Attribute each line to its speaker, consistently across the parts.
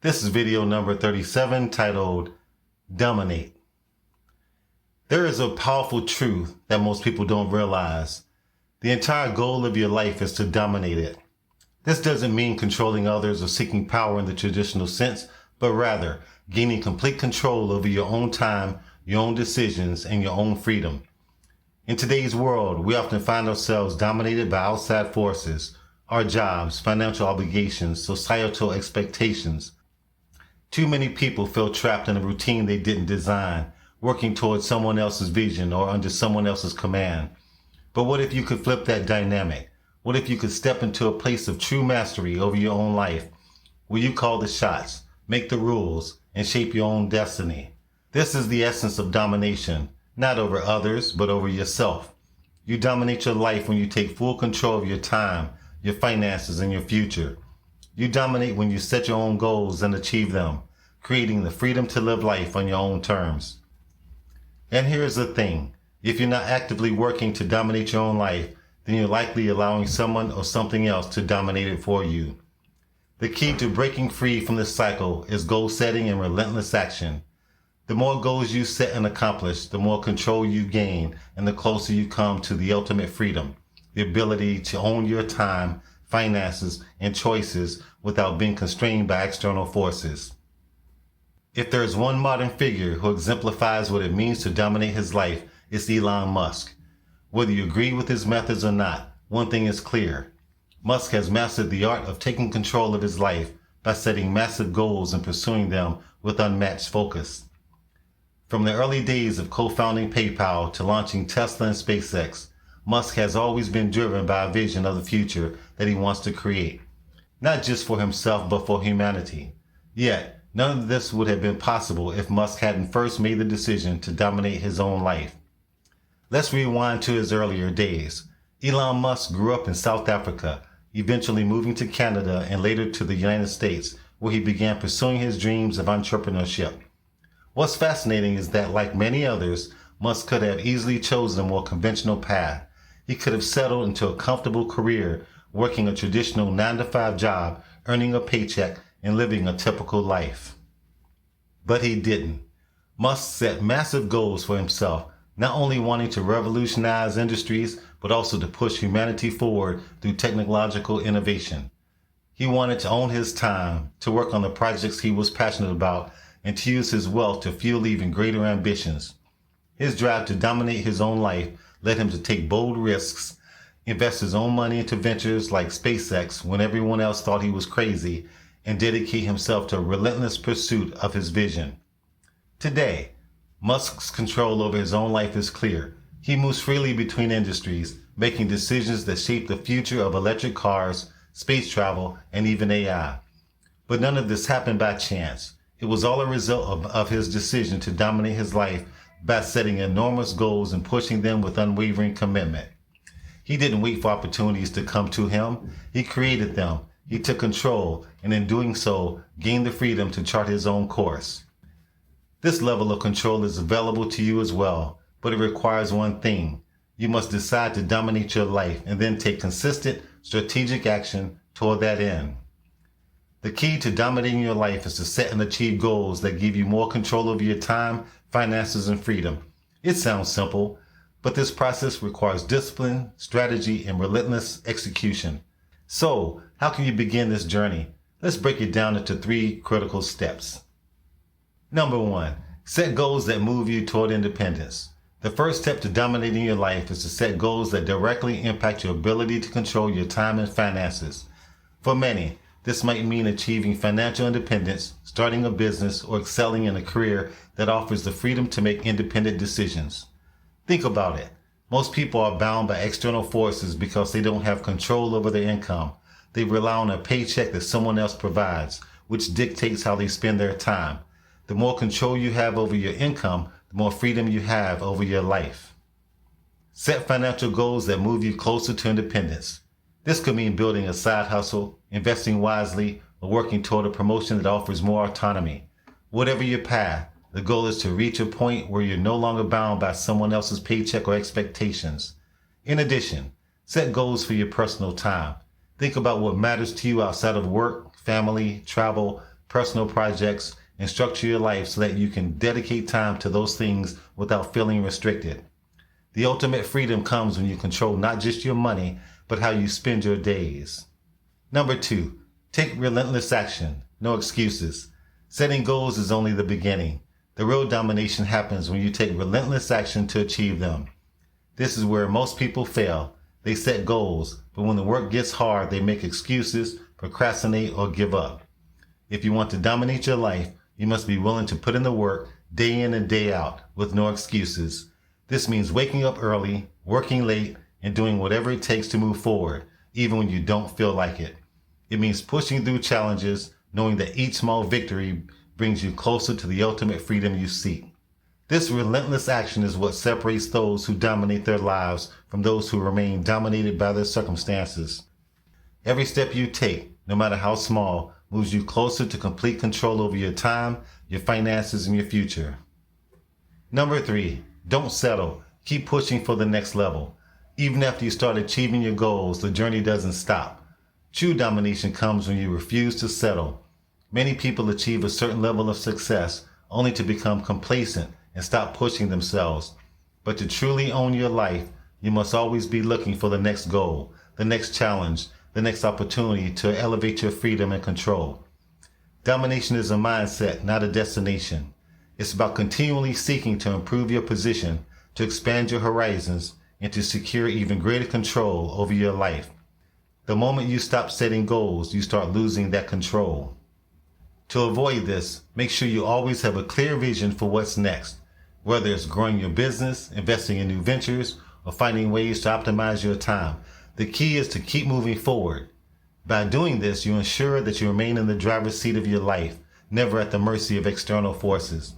Speaker 1: This is video number 37 titled Dominate. There is a powerful truth that most people don't realize. The entire goal of your life is to dominate it. This doesn't mean controlling others or seeking power in the traditional sense, but rather gaining complete control over your own time, your own decisions, and your own freedom. In today's world, we often find ourselves dominated by outside forces, our jobs, financial obligations, societal expectations. Too many people feel trapped in a routine they didn't design, working towards someone else's vision or under someone else's command. But what if you could flip that dynamic? What if you could step into a place of true mastery over your own life, where you call the shots, make the rules, and shape your own destiny? This is the essence of domination, not over others, but over yourself. You dominate your life when you take full control of your time, your finances, and your future. You dominate when you set your own goals and achieve them, creating the freedom to live life on your own terms. And here's the thing. If you're not actively working to dominate your own life, then you're likely allowing someone or something else to dominate it for you. The key to breaking free from this cycle is goal setting and relentless action. The more goals you set and accomplish, the more control you gain and the closer you come to the ultimate freedom, the ability to own your time, finances, and choices without being constrained by external forces. If there is one modern figure who exemplifies what it means to dominate his life, it's Elon Musk. Whether you agree with his methods or not, one thing is clear. Musk has mastered the art of taking control of his life by setting massive goals and pursuing them with unmatched focus. From the early days of co-founding PayPal to launching Tesla and SpaceX, Musk has always been driven by a vision of the future that he wants to create, not just for himself but for humanity. Yet, none of this would have been possible if Musk hadn't first made the decision to dominate his own life. Let's rewind to his earlier days. Elon Musk grew up in South Africa, eventually moving to Canada and later to the United States, where he began pursuing his dreams of entrepreneurship. What's fascinating is that, like many others, Musk could have easily chosen a more conventional path. He could have settled into a comfortable career, working a traditional 9-to-5 job, earning a paycheck, and living a typical life. But he didn't. Musk set massive goals for himself, not only wanting to revolutionize industries, but also to push humanity forward through technological innovation. He wanted to own his time, to work on the projects he was passionate about, and to use his wealth to fuel even greater ambitions. His drive to dominate his own life led him to take bold risks, invest his own money into ventures like SpaceX when everyone else thought he was crazy, and dedicate himself to a relentless pursuit of his vision. Today, Musk's control over his own life is clear. He moves freely between industries, making decisions that shape the future of electric cars, space travel, and even AI. But none of this happened by chance. It was all a result of his decision to dominate his life by setting enormous goals and pushing them with unwavering commitment. He didn't wait for opportunities to come to him. He created them. He took control, and in doing so, gained the freedom to chart his own course. This level of control is available to you as well, but it requires one thing. You must decide to dominate your life and then take consistent, strategic action toward that end. The key to dominating your life is to set and achieve goals that give you more control over your time, finances, and freedom. It sounds simple, but this process requires discipline, strategy, and relentless execution. So, how can you begin this journey? Let's break it down into 3 critical steps. Number 1, set goals that move you toward independence. The first step to dominating your life is to set goals that directly impact your ability to control your time and finances. For many, this might mean achieving financial independence, starting a business, or excelling in a career that offers the freedom to make independent decisions. Think about it. Most people are bound by external forces because they don't have control over their income. They rely on a paycheck that someone else provides, which dictates how they spend their time. The more control you have over your income, the more freedom you have over your life. Set financial goals that move you closer to independence. This could mean building a side hustle, investing wisely, or working toward a promotion that offers more autonomy. Whatever your path, the goal is to reach a point where you're no longer bound by someone else's paycheck or expectations. In addition, set goals for your personal time. Think about what matters to you outside of work, family, travel, personal projects, and structure your life so that you can dedicate time to those things without feeling restricted. The ultimate freedom comes when you control not just your money, but how you spend your days. Number 2, take relentless action. No excuses. Setting goals is only the beginning. The real domination happens when you take relentless action to achieve them. This is where most people fail. They set goals, but when the work gets hard, they make excuses, procrastinate, or give up. If you want to dominate your life, you must be willing to put in the work day in and day out with no excuses. This means waking up early, working late, and doing whatever it takes to move forward, even when you don't feel like it. It means pushing through challenges, knowing that each small victory brings you closer to the ultimate freedom you seek. This relentless action is what separates those who dominate their lives from those who remain dominated by their circumstances. Every step you take, no matter how small, moves you closer to complete control over your time, your finances, and your future. Number 3, don't settle. Keep pushing for the next level. Even after you start achieving your goals, the journey doesn't stop. True domination comes when you refuse to settle. Many people achieve a certain level of success only to become complacent and stop pushing themselves. But to truly own your life, you must always be looking for the next goal, the next challenge, the next opportunity to elevate your freedom and control. Domination is a mindset, not a destination. It's about continually seeking to improve your position, to expand your horizons, and to secure even greater control over your life. The moment you stop setting goals, you start losing that control. To avoid this, make sure you always have a clear vision for what's next, whether it's growing your business, investing in new ventures, or finding ways to optimize your time. The key is to keep moving forward. By doing this, you ensure that you remain in the driver's seat of your life, never at the mercy of external forces.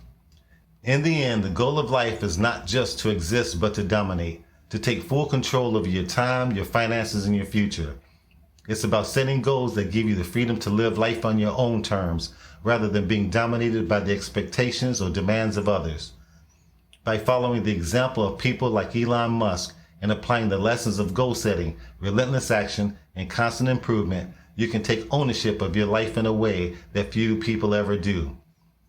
Speaker 1: In the end, the goal of life is not just to exist, but to dominate, to take full control over your time, your finances, and your future. It's about setting goals that give you the freedom to live life on your own terms, rather than being dominated by the expectations or demands of others. By following the example of people like Elon Musk and applying the lessons of goal setting, relentless action, and constant improvement, you can take ownership of your life in a way that few people ever do.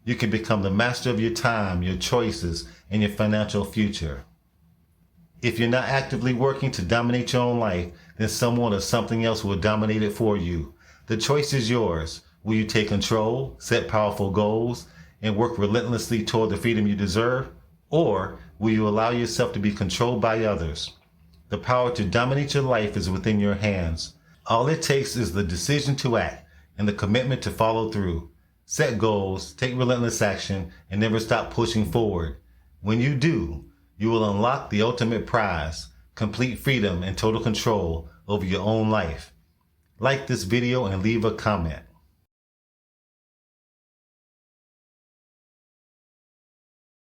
Speaker 1: You can become the master of your time, your choices, and your financial future. If you're not actively working to dominate your own life, then someone or something else will dominate it for you. The choice is yours. Will you take control, set powerful goals, and work relentlessly toward the freedom you deserve? Or will you allow yourself to be controlled by others? The power to dominate your life is within your hands. All it takes is the decision to act and the commitment to follow through. Set goals, take relentless action, and never stop pushing forward. When you do, you will unlock the ultimate prize, complete freedom and total control over your own life. Like this video and leave a comment.